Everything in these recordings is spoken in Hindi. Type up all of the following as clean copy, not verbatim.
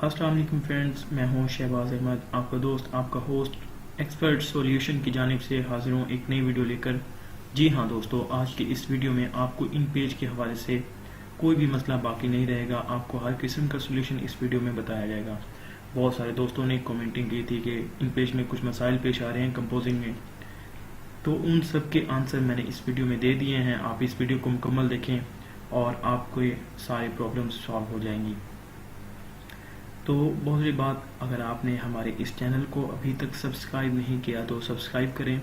अस्सलाम वालेकुम फ्रेंड्स, मैं हूं शहबाज अहमद, आपका दोस्त, आपका होस्ट एक्सपर्ट सॉल्यूशन की जानिब से हाजिर हूं एक नई वीडियो लेकर। जी हां दोस्तों, आज की इस वीडियो में आपको इन पेज के हवाले से कोई भी मसला बाकी नहीं रहेगा। आपको हर किस्म का सोल्यूशन इस वीडियो में बताया जाएगा। बहुत सारे दोस्तों ने कमेंटिंग की थी कि इन पेज में कुछ मसाइल पेश आ रहे हैं कंपोजिंग में, तो उन सब के आंसर मैंने इस वीडियो में दे दिए हैं। आप इस वीडियो को मुकम्मल देखें और आपको ये सारी प्रॉब्लम्स सॉल्व हो जाएंगी। तो बहुत बड़ी बात, अगर आपने हमारे इस चैनल को अभी तक सब्सक्राइब नहीं किया तो सब्सक्राइब करें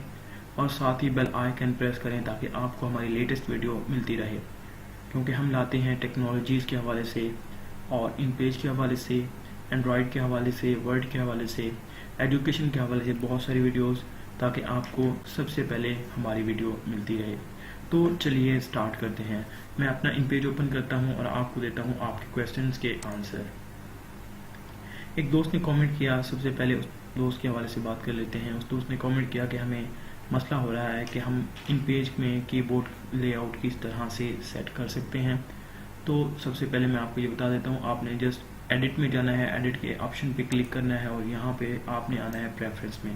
और साथ ही बेल आइकन प्रेस करें ताकि आपको हमारी लेटेस्ट वीडियो मिलती रहे, क्योंकि हम लाते हैं टेक्नोलॉजीज़ के हवाले से और इन पेज के हवाले से, एंड्रॉयड के हवाले से, वर्ड के हवाले से, एजुकेशन के हवाले से बहुत सारी वीडियोस, ताकि आपको सबसे पहले हमारी वीडियो मिलती रहे। तो चलिए स्टार्ट करते हैं। मैं अपना इन पेज ओपन करता हूँ और आपको देता हूँ आपके क्वेश्चंस के आंसर। एक दोस्त ने कमेंट किया, सबसे पहले उस दोस्त के हवाले से बात कर लेते हैं। उस दोस्त ने कमेंट किया कि हमें मसला हो रहा है कि हम इन पेज में कीबोर्ड लेआउट किस तरह से सेट कर सकते हैं। तो सबसे पहले मैं आपको ये बता देता हूँ, आपने जस्ट एडिट में जाना है, एडिट के ऑप्शन पे क्लिक करना है और यहाँ पे आपने आना है प्रेफरेंस में।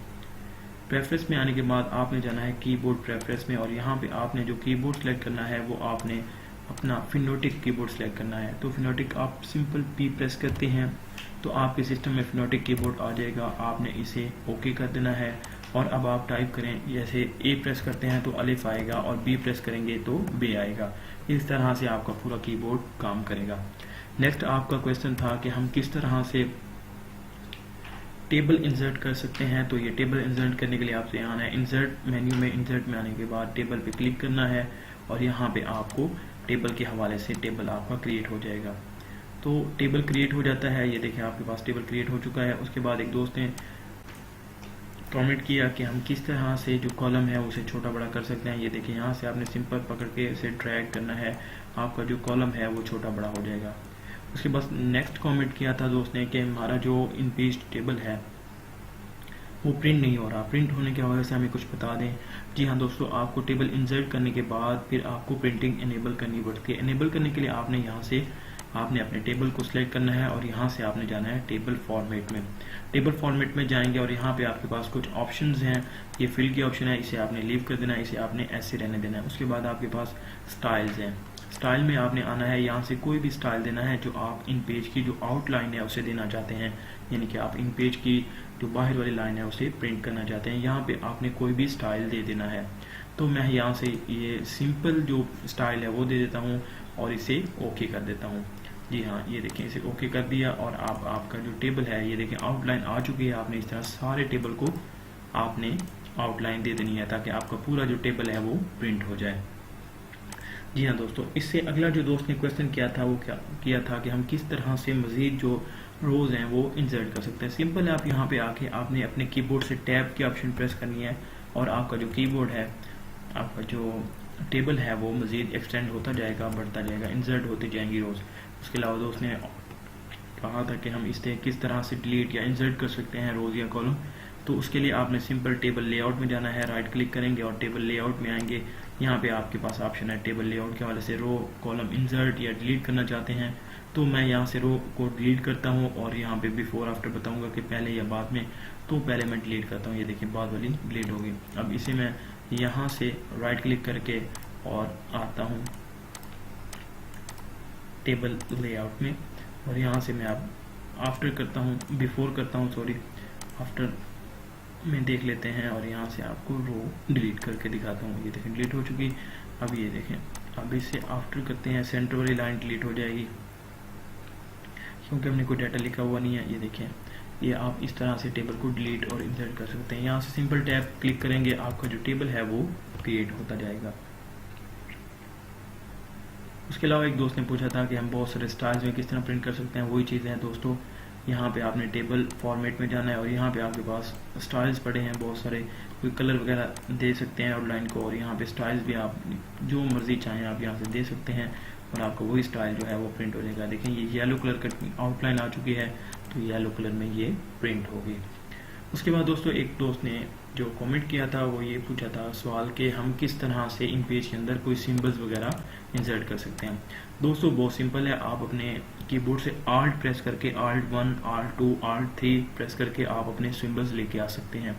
प्रेफरेंस में आने के बाद आपने जाना है कीबोर्ड प्रेफरेंस में और यहाँ पे आपने जो कीबोर्ड सेलेक्ट करना है वो आपने अपना फिनोटिक कीबोर्ड सेलेक्ट करना है। तो फिनोटिक आप सिंपल पी प्रेस करते हैं तो आपके सिस्टम में फिनोटिक कीबोर्ड आ जाएगा। आपने इसे ओके कर देना है और अब आप टाइप करें, जैसे ए प्रेस करते हैं तो अलिफ आएगा और बी प्रेस करेंगे तो बे आएगा। इस तरह से आपका पूरा कीबोर्ड काम करेगा। नेक्स्ट आपका क्वेश्चन था कि हम किस तरह से टेबल इंसर्ट कर सकते हैं। तो ये टेबल इंसर्ट करने के लिए आपसे आना है इंसर्ट मेन्यू में। इंसर्ट में आने के बाद टेबल पे क्लिक करना है और यहाँ पे आपको टेबल के हवाले से टेबल आपका क्रिएट हो जाएगा। तो टेबल क्रिएट हो जाता है, ये देखिए आपके पास टेबल क्रिएट हो चुका है। उसके बाद एक दोस्त ने कमेंट किया कि हम किस तरह से जो कॉलम है उसे छोटा बड़ा कर सकते हैं। ये देखिए यहाँ से आपने सिंपल पकड़ के इसे ड्रैग करना है, आपका जो कॉलम है वो छोटा बड़ा हो जाएगा। उसके बाद नेक्स्ट कमेंट किया था दोस्त ने कि हमारा जो इन पेज टेबल है वो प्रिंट नहीं हो रहा, प्रिंट होने की वजह से हमें कुछ बता दें। जी हाँ दोस्तों, आपको टेबल इंसर्ट करने के बाद फिर आपको प्रिंटिंग इनेबल करनी पड़ती है। इनेबल करने के लिए आपने यहाँ से आपने अपने टेबल को सिलेक्ट करना है और यहाँ से आपने जाना है टेबल फॉर्मेट में। टेबल फॉर्मेट में जाएंगे और यहाँ पे आपके पास कुछ ऑप्शंस हैं। ये फिल की ऑप्शन है, इसे आपने लीव कर देना है, इसे आपने ऐसे रहने देना है। उसके बाद आपके पास स्टाइल्स हैं। स्टाइल में आपने आना है, यहाँ से कोई भी स्टाइल देना है जो आप इन पेज की जो आउटलाइन है उसे देना चाहते हैं, यानी कि आप इन पेज की जो बाहर वाली लाइन है उसे प्रिंट करना चाहते हैं। यहाँ पे आपने कोई भी स्टाइल दे देना है। तो मैं यहाँ से ये सिंपल जो स्टाइल है वो दे देता हूँ और इसे ओके कर देता हूँ। जी हाँ, ये देखिए इसे ओके कर दिया और आपका जो टेबल है ये देखिए आउटलाइन आ चुकी है। आपने इस तरह सारे टेबल को आपने आउटलाइन दे देनी है ताकि आपका पूरा जो टेबल है वो प्रिंट हो जाए। जी हाँ दोस्तों, इससे अगला जो दोस्त ने क्वेश्चन किया था वो क्या किया था कि हम किस तरह से मजीद जो रोज हैं वो इंसर्ट कर सकते हैं। सिंपल है, आप यहाँ पे आके आपने अपने कीबोर्ड से टैब की ऑप्शन प्रेस करनी है और आपका जो कीबोर्ड है, आपका जो टेबल है वो मजीद एक्सटेंड होता जाएगा, बढ़ता जाएगा, इंसर्ट होती जाएंगी रोज। उसके अलावा दोस्त ने कहा था कि हम इसे किस तरह से डिलीट या इंसर्ट कर सकते हैं रोज या कॉलम। तो उसके लिए आपने सिंपल टेबल लेआउट में जाना है, राइट क्लिक करेंगे और टेबल लेआउट में आएंगे। यहाँ पे आपके पास ऑप्शन है टेबल लेआउट के हवाले से रो कॉलम इंसर्ट या डिलीट करना चाहते हैं। तो मैं यहाँ से रो को डिलीट करता हूँ और यहाँ पे बिफोर आफ्टर बताऊंगा कि पहले या बाद में। तो पहले मैं डिलीट करता हूँ, ये देखिए बाद वाली डिलीट होगी। अब इसे मैं यहाँ से राइट क्लिक करके और आता हूँ टेबल लेआउट में और यहाँ से मैं अब आफ्टर करता हूँ, बिफोर करता हूँ, सॉरी आफ्टर में देख लेते हैं और यहाँ से आपको रो डिलीट करके दिखाता हूँ। ये देखें डिलीट हो चुकी। अब ये देखें, अब इसे आफ्टर करते हैं, सेंटर वाली लाइन डिलीट हो जाएगी क्योंकि हमने कोई डाटा लिखा हुआ नहीं है। ये देखें, ये आप इस तरह से टेबल को डिलीट और इंसर्ट कर सकते हैं। यहाँ से सिंपल टैब क्लिक करेंगे, आपका जो टेबल है वो क्रिएट होता जाएगा। उसके अलावा एक दोस्त ने पूछा था कि हम बहुत सारे स्टाइल्स में किस तरह प्रिंट कर सकते हैं। वही चीज़ें हैं दोस्तों, यहाँ पे आपने टेबल फॉर्मेट में जाना है और यहाँ पे आपके पास स्टाइल्स पड़े हैं बहुत सारे, कोई कलर वगैरह दे सकते हैं आउटलाइन को और यहाँ पे स्टाइल्स भी आप जो मर्जी चाहें आप यहाँ से दे सकते हैं और आपका वही स्टाइल जो है वो प्रिंट हो जाएगा। देखें ये येलो कलर का आउटलाइन आ चुकी है तो येलो कलर में ये प्रिंट होगी। उसके बाद दोस्तों एक दोस्त ने जो कमेंट किया था वो ये पूछा था सवाल कि हम किस तरह से इन पेज के अंदर कोई सिंबल्स वगैरह इंसर्ट कर सकते हैं। दोस्तों बहुत सिंपल है, आप अपने कीबोर्ड से Alt प्रेस करके Alt 1, Alt 2, Alt 3 प्रेस करके आप अपने सिंबल्स लेके आ सकते हैं।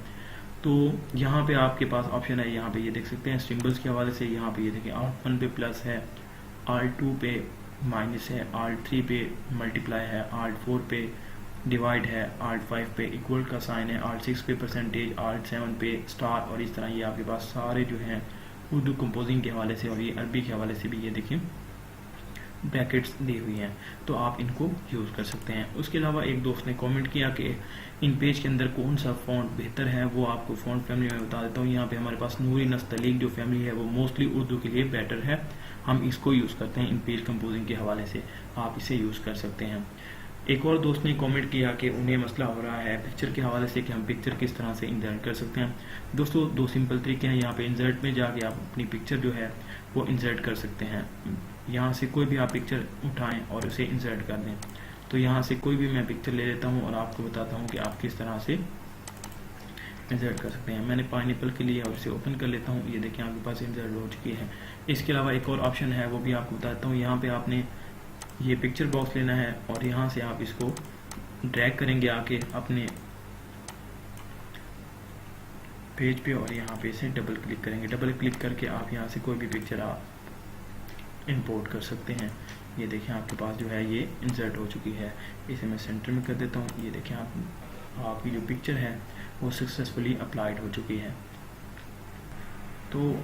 तो यहाँ पे आपके पास ऑप्शन है, यहाँ पे ये देख सकते हैं सिंबल्स के हवाले से। यहाँ पे ये देखिए Alt 1 पे प्लस है, Alt 2 पे माइनस है, Alt 3 पे मल्टीप्लाई है, Alt 4 पे डिवाइड है, Alt 5 पे इक्वल का साइन है, Alt 6 पे परसेंटेज, Alt 7 पे स्टार, और इस तरह ये आपके पास सारे जो हैं उर्दू कंपोजिंग के हवाले से और ये अरबी के हवाले से भी ये देखिए ब्रैकेट्स दी हुई हैं, तो आप इनको यूज़ कर सकते हैं। उसके अलावा एक दोस्त ने कमेंट किया कि इन पेज के अंदर कौन सा फ़ॉन्ट बेहतर है, वो आपको फ़ॉन्ट फैमिली में बता देता हूँ। यहाँ पे हमारे पास नूरी नस्तलीक जो फैमिली है वो मोस्टली उर्दू के लिए बेटर है, हम इसको यूज़ करते हैं इन पेज कंपोजिंग के हवाले से, आप इसे यूज़ कर सकते हैं। एक और दोस्त ने कमेंट किया कि उन्हें मसला हो रहा है पिक्चर के हवाले से कि हम पिक्चर किस तरह से इंसर्ट कर सकते हैं। दोस्तों दो सिंपल तरीके हैं, यहाँ पे इंसर्ट में जाके आप अपनी पिक्चर जो है वो इंसर्ट कर सकते हैं। यहाँ से कोई भी आप पिक्चर उठाएं और उसे इंसर्ट कर दें। तो यहाँ से कोई भी मैं पिक्चर ले लेता हूँ और आपको बताता हूँ कि आप किस तरह से इंसर्ट कर सकते हैं। मैंने पाइनएप्पल के लिए और इसे ओपन कर लेता हूँ, ये देखिए आपके पास इंसर्ट हो चुकी है। इसके अलावा एक और ऑप्शन है, वो भी आपको बताता हूँ। यहाँ पे आपने ये पिक्चर बॉक्स लेना है और यहाँ से आप इसको ड्रैग करेंगे आके अपने पेज पे और यहाँ पे इसे डबल क्लिक करेंगे। डबल क्लिक करके आप यहाँ से कोई भी पिक्चर आप इंपोर्ट कर सकते हैं। ये देखिए आपके पास जो है ये इंसर्ट हो चुकी है। इसे मैं सेंटर में कर देता हूँ। ये देखिए आपकी जो पिक्चर है वो सक्सेसफुली अप्लाइड हो चुकी है। तो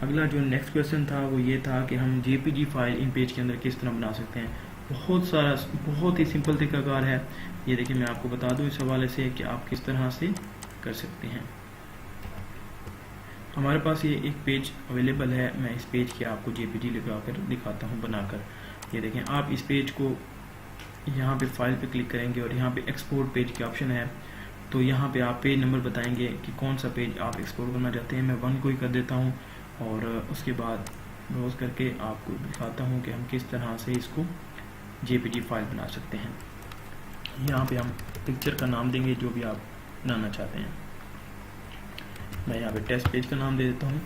अगला जो नेक्स्ट क्वेश्चन था वो ये था कि हम JPG फाइल इन पेज के अंदर किस तरह बना सकते हैं। बहुत ही सिंपल तरीकाकार है। ये देखिए मैं आपको बता दूं इस हवाले से कि आप किस तरह से कर सकते हैं। हमारे पास ये एक पेज अवेलेबल है, मैं इस पेज की आपको JPG लगाकर दिखाता हूँ बनाकर। ये देखें, आप इस पेज को यहाँ पे फाइल पे क्लिक करेंगे और यहाँ पे एक्सपोर्ट पेज की ऑप्शन है। तो यहाँ पे आप पेज नंबर बताएंगे कि कौन सा पेज आप एक्सपोर्ट करना चाहते हैं। मैं 1 को ही कर देता हूँ और उसके बाद ब्राउज करके आपको दिखाता हूँ कि हम किस तरह से इसको JPG फाइल बना सकते हैं। यहाँ पे हम पिक्चर का नाम देंगे जो भी आप बनाना चाहते हैं। मैं यहाँ पे टेस्ट पेज का नाम दे देता हूँ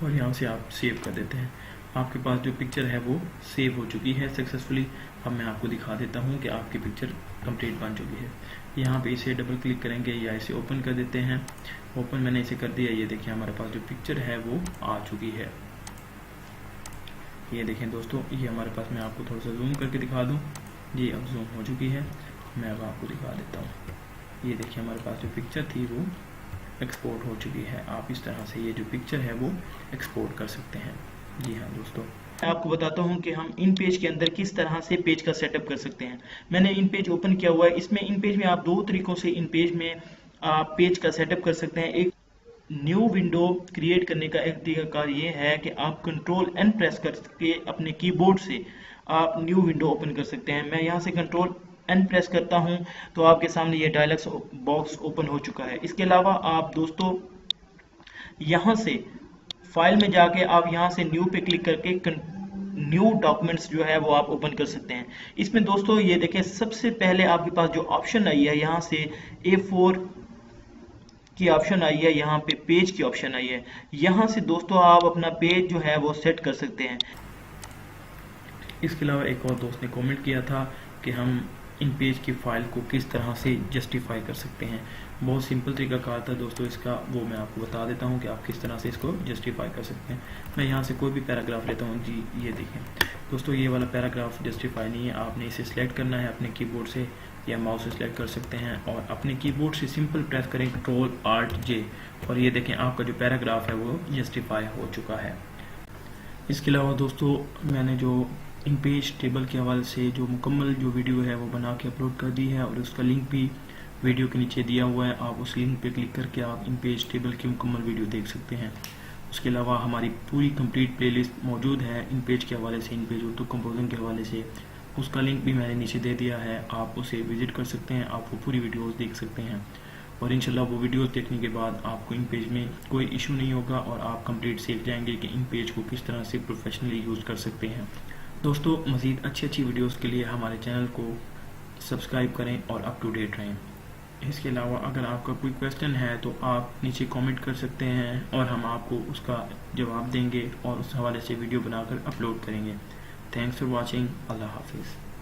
और यहाँ से आप सेव कर देते हैं। आपके पास जो पिक्चर है वो सेव हो चुकी है सक्सेसफुली। अब मैं आपको दिखा देता हूँ कि आपकी पिक्चर कंप्लीट बन चुकी है। यहाँ पे इसे डबल क्लिक करेंगे या इसे ओपन कर देते हैं। ओपन मैंने इसे कर दिया। ये देखिए हमारे पास जो पिक्चर है वो आ चुकी है। ये देखें दोस्तों, ये हमारे पास, मैं आपको थोड़ा सा जूम करके दिखा दूँ। ये अब जूम हो चुकी है, मैं अब आपको दिखा देता हूँ। ये देखिए हमारे पास जो पिक्चर थी वो एक्सपोर्ट हो चुकी है। आप इस तरह से ये जो पिक्चर है वो एक्सपोर्ट कर सकते हैं। जी हाँ दोस्तों, मैं आपको बताता हूँ कि हम इन पेज के अंदर किस तरह से पेज का सेटअप कर सकते हैं। मैंने इन पेज ओपन किया हुआ है। इसमें इन पेज में आप 2 तरीकों से इन पेज में आप पेज का सेटअप कर सकते हैं। एक न्यू विंडो क्रिएट करने का एक तरीकाकार ये है कि आप Ctrl+N प्रेस करके अपने कीबोर्ड से आप न्यू विंडो ओपन कर सकते हैं। मैं यहाँ से Ctrl+N प्रेस करता हूँ तो आपके सामने ये डायलॉग बॉक्स ओपन हो चुका है। इसके अलावा आप दोस्तों यहाँ से फाइल में जाके आप यहाँ से न्यू पे क्लिक करके न्यू डॉक्यूमेंट्स जो है वो आप ओपन कर सकते हैं। इसमें दोस्तों ये देखें, सबसे पहले आपके पास जो ऑप्शन आई है यहाँ से A4 की ऑप्शन आई है, यहाँ पे पेज की ऑप्शन आई है। यहाँ से दोस्तों आप अपना पेज जो है वो सेट कर सकते हैं। इसके अलावा एक और दोस्त ने कमेंट किया था कि हम इन पेज की फाइल को किस तरह से जस्टिफाई कर सकते हैं। बहुत सिंपल तरीका कार था दोस्तों इसका, वो मैं आपको बता देता हूँ कि आप किस तरह से इसको जस्टिफाई कर सकते हैं। मैं यहाँ से कोई भी पैराग्राफ लेता हूँ। जी ये देखें दोस्तों, ये वाला पैराग्राफ जस्टिफाई नहीं है। आपने इसे सिलेक्ट करना है अपने कीबोर्ड से या माउस से सिलेक्ट कर सकते हैं और अपने कीबोर्ड से सिंपल प्रेस करें Ctrl+Alt+J और ये देखें आपका जो पैराग्राफ है वो जस्टिफाई हो चुका है। इसके अलावा दोस्तों मैंने जो इन पेज टेबल के हवाले से जो मुकम्मल जो वीडियो है वो बना के अपलोड कर दी है और उसका लिंक भी वीडियो के नीचे दिया हुआ है। आप उस लिंक पे क्लिक करके आप इन पेज टेबल की मुकम्मल वीडियो देख सकते हैं। उसके अलावा हमारी पूरी कंप्लीट प्लेलिस्ट मौजूद है इन पेज के हवाले से, इन पेज उर्दू कंपोजिंग के हवाले से। उसका लिंक भी मैंने नीचे दे दिया है, आप उसे विजिट कर सकते हैं, आप वो पूरी वीडियोज़ देख सकते हैं और इंशाल्लाह वो वीडियोस देखने के बाद आपको इन पेज में कोई इशू नहीं होगा और आप कंप्लीट सीख जाएंगे कि इन पेज को किस तरह से प्रोफेशनली यूज़ कर सकते हैं। दोस्तों मज़ीद अच्छी वीडियोस के लिए हमारे चैनल को सब्सक्राइब करें और अप टू डेट रहें। इसके अलावा अगर आपका कोई क्वेश्चन है तो आप नीचे कमेंट कर सकते हैं और हम आपको उसका जवाब देंगे और उस हवाले से वीडियो बनाकर अपलोड करेंगे। Thanks for watching. अल्लाह हाफिज़।